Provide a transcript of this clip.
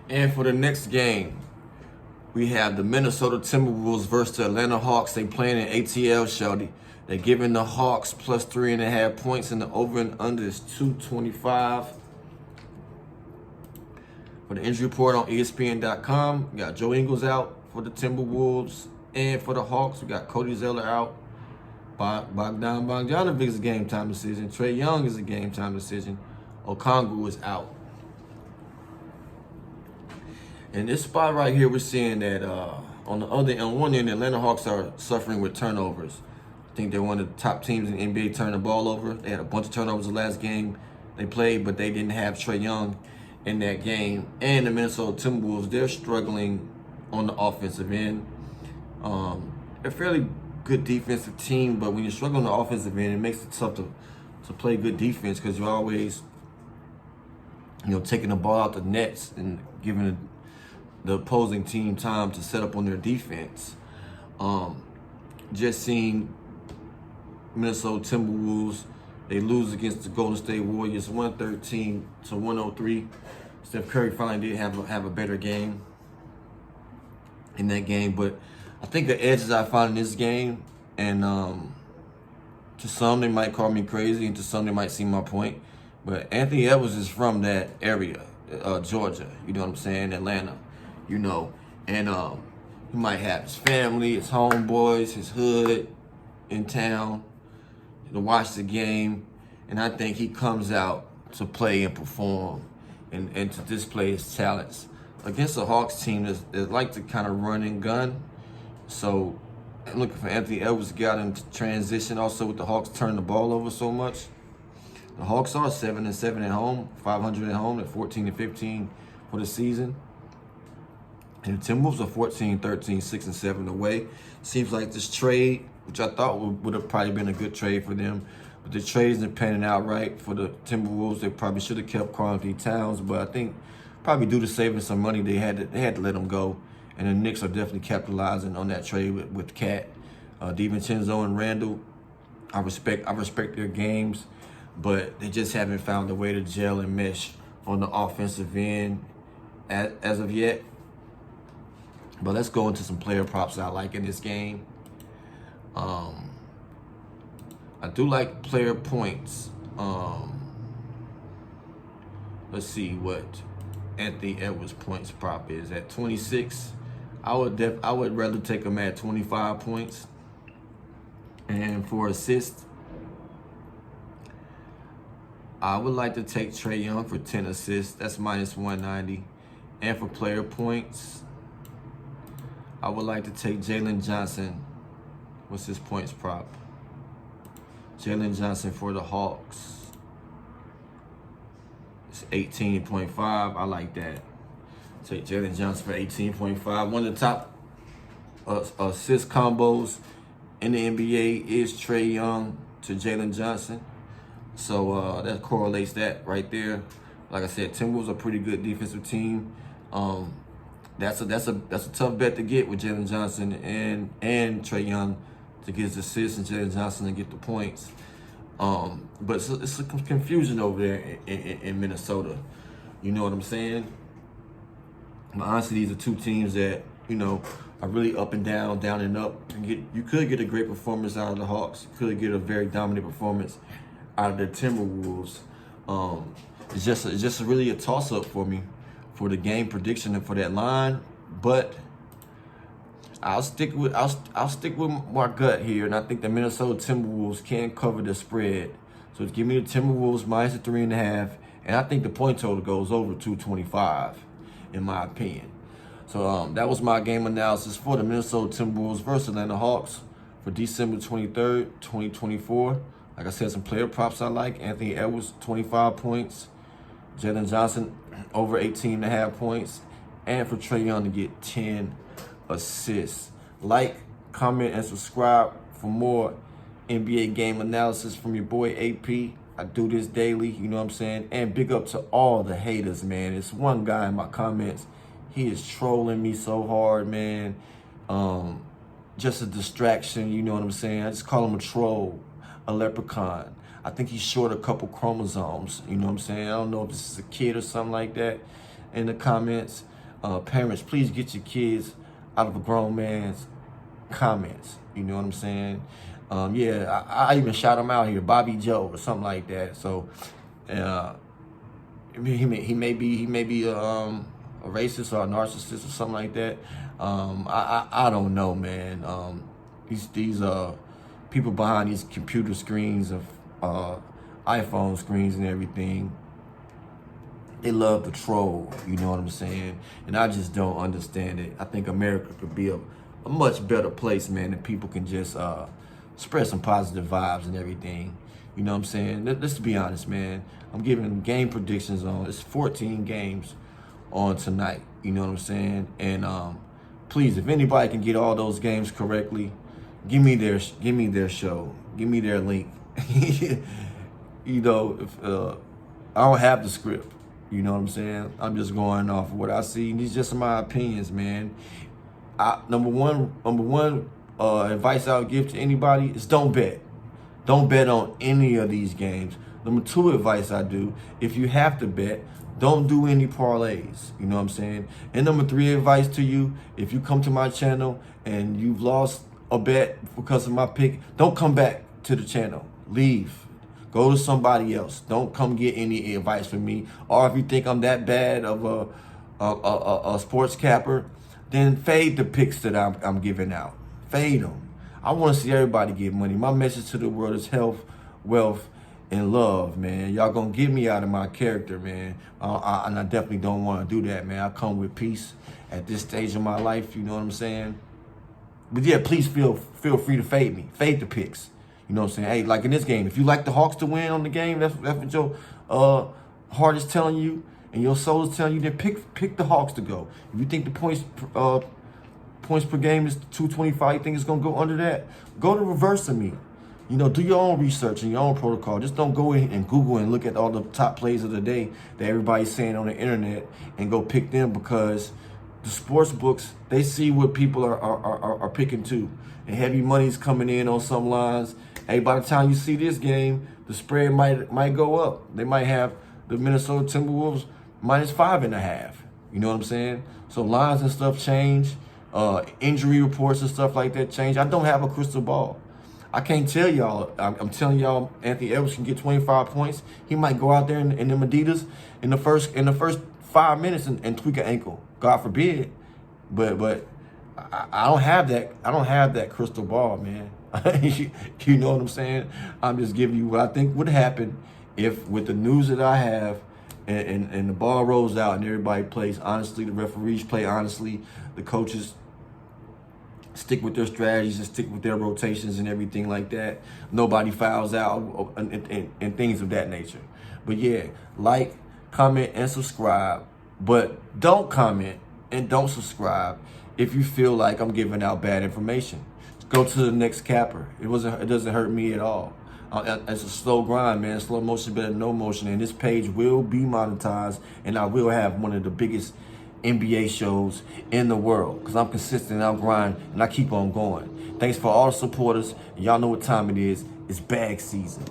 And for the next game, we have the Minnesota Timberwolves versus the Atlanta Hawks. They playing in ATL, Shelby. They're giving the Hawks plus 3.5 points, and the over and under is 225. For the injury report on ESPN.com, we got Joe Ingles out for the Timberwolves, and for the Hawks, we got Cody Zeller out. Bogdan Bogdanovic is a game time decision. Trae Young is a game time decision. Okongwu is out. In this spot right here, we're seeing that on one end, the Atlanta Hawks are suffering with turnovers. I think they're one of the top teams in the NBA turning the ball over. They had a bunch of turnovers the last game they played, but they didn't have Trae Young in that game. And the Minnesota Timberwolves, they're struggling on the offensive end. They're a fairly good defensive team, but when you're struggling on the offensive end, it makes it tough to play good defense because you're always, taking the ball out the nets and giving the opposing team time to set up on their defense. Just seeing Minnesota Timberwolves, they lose against the Golden State Warriors 113-103. Steph Curry finally did have a better game in that game, but I think the edges I found in this game, and to some they might call me crazy, and to some they might see my point, but Anthony Edwards is from that area, Georgia, you know what I'm saying, Atlanta, and he might have his family, his homeboys, his hood in town to watch the game, and I think he comes out to play and perform and to display his talents against a Hawks team that like to kind of run and gun. So I'm looking for Anthony Edwards to get out into transition. Also, with the Hawks turning the ball over so much, the Hawks are 7-7 at home, 500 at home, at 14-15 for the season. And the Timberwolves are 14-13, 6-7 away. Seems like this trade, which I thought would have probably been a good trade for them, but the trade isn't panning out right for the Timberwolves. They probably should have kept Karl-Anthony Towns, but I think probably due to saving some money, they had to let him go. And the Knicks are definitely capitalizing on that trade with Cat, DiVincenzo, and Randall. I respect their games, but they just haven't found a way to gel and mesh on the offensive end as of yet. But let's go into some player props I like in this game. I do like player points. Let's see what Anthony Edwards' points prop is at 26. I would rather take him at 25 points. And for assists, I would like to take Trae Young for 10 assists. That's minus 190. And for player points, I would like to take Jalen Johnson. What's his points prop? Jalen Johnson for the Hawks. It's 18.5. I like that. Take Jalen Johnson for 18.5. One of the top assist combos in the NBA is Trae Young to Jalen Johnson. So that correlates that right there. Like I said, Timberwolves are a pretty good defensive team. That's a tough bet to get with Jalen Johnson and Trae Young to get his assists and Jalen Johnson to get the points. But it's some confusion over there in Minnesota. You know what I'm saying? But honestly, these are two teams that, are really up and down and up. You could get a great performance out of the Hawks. You could get a very dominant performance out of the Timberwolves. It's just really a toss-up for me for the game prediction and for that line. But I'll stick with my gut here, and I think the Minnesota Timberwolves can cover the spread. So give me the Timberwolves minus the 3.5, and I think the point total goes over 225, in my opinion. So that was my game analysis for the Minnesota Timberwolves versus Atlanta Hawks for December 23rd, 2024. Like I said, some player props I like. Anthony Edwards, 25 points. Jalen Johnson, over 18.5 points. And for Trae Young to get 10 assists. Like, comment, and subscribe for more NBA game analysis from your boy AP. I do this daily, you know what I'm saying? And big up to all the haters, man. It's one guy in my comments. He is trolling me so hard, man. Just a distraction, you know what I'm saying? I just call him a troll, a leprechaun. I think he's short a couple chromosomes, you know what I'm saying? I don't know if this is a kid or something like that in the comments. Parents, please get your kids out of a grown man's comments. You know what I'm saying? Yeah, I even shout him out here, Bobby Joe or something like that. So, he may be a racist or a narcissist or something like that. I don't know, man. These people behind these computer screens of iPhone screens and everything, they love to troll, you know what I'm saying? And I just don't understand it. I think America could be a much better place, man, if people can just spread some positive vibes and everything. You know what I'm saying? Let's be honest, man. I'm giving game predictions on, it's 14 games on tonight, you know what I'm saying? And please, if anybody can get all those games correctly, give me their show, give me their link. You know, if I don't have the script. You know what I'm saying? I'm just going off of what I see. These just my opinions, man. Number one advice I would give to anybody is don't bet. Don't bet on any of these games. Number two advice I do, if you have to bet, don't do any parlays. You know what I'm saying? And number three advice to you, if you come to my channel and you've lost a bet because of my pick, don't come back to the channel. Leave. Go to somebody else. Don't come get any advice from me. Or if you think I'm that bad of a sports capper, then fade the picks that I'm giving out. Fade them. I want to see everybody get money. My message to the world is health, wealth, and love, man. Y'all gonna get me out of my character, man. And I definitely don't want to do that, man. I come with peace at this stage of my life. You know what I'm saying? But yeah, please feel free to fade me. Fade the picks. You know what I'm saying? Hey, like in this game, if you like the Hawks to win on the game, that's what your heart is telling you and your soul is telling you, then pick the Hawks to go. If you think the points per game is 225, you think it's going to go under that, go to reverse of me. You know, do your own research and your own protocol. Just don't go in and Google and look at all the top plays of the day that everybody's saying on the internet and go pick them, because the sports books, they see what people are picking too. And heavy money's coming in on some lines. Hey, by the time you see this game, the spread might go up. They might have the Minnesota Timberwolves -5.5. You know what I'm saying? So lines and stuff change. Injury reports and stuff like that change. I don't have a crystal ball. I can't tell y'all. I'm telling y'all, Anthony Edwards can get 25 points. He might go out there in them Adidas in the first 5 minutes and tweak an ankle. God forbid. But I don't have that. I don't have that crystal ball, man. You know what I'm saying? I'm just giving you what I think would happen if, with the news that I have, and the ball rolls out and everybody plays honestly, the referees play honestly, the coaches stick with their strategies and stick with their rotations and everything like that. Nobody fouls out and things of that nature. But yeah, like, comment, and subscribe. But don't comment and don't subscribe if you feel like I'm giving out bad information. Go to the next capper. It doesn't hurt me at all. It's a slow grind, man. Slow motion better than no motion. And this page will be monetized, and I will have one of the biggest NBA shows in the world, because I'm consistent, I'll grind, and I keep on going. Thanks for all the supporters. Y'all know what time it is. It's bag season.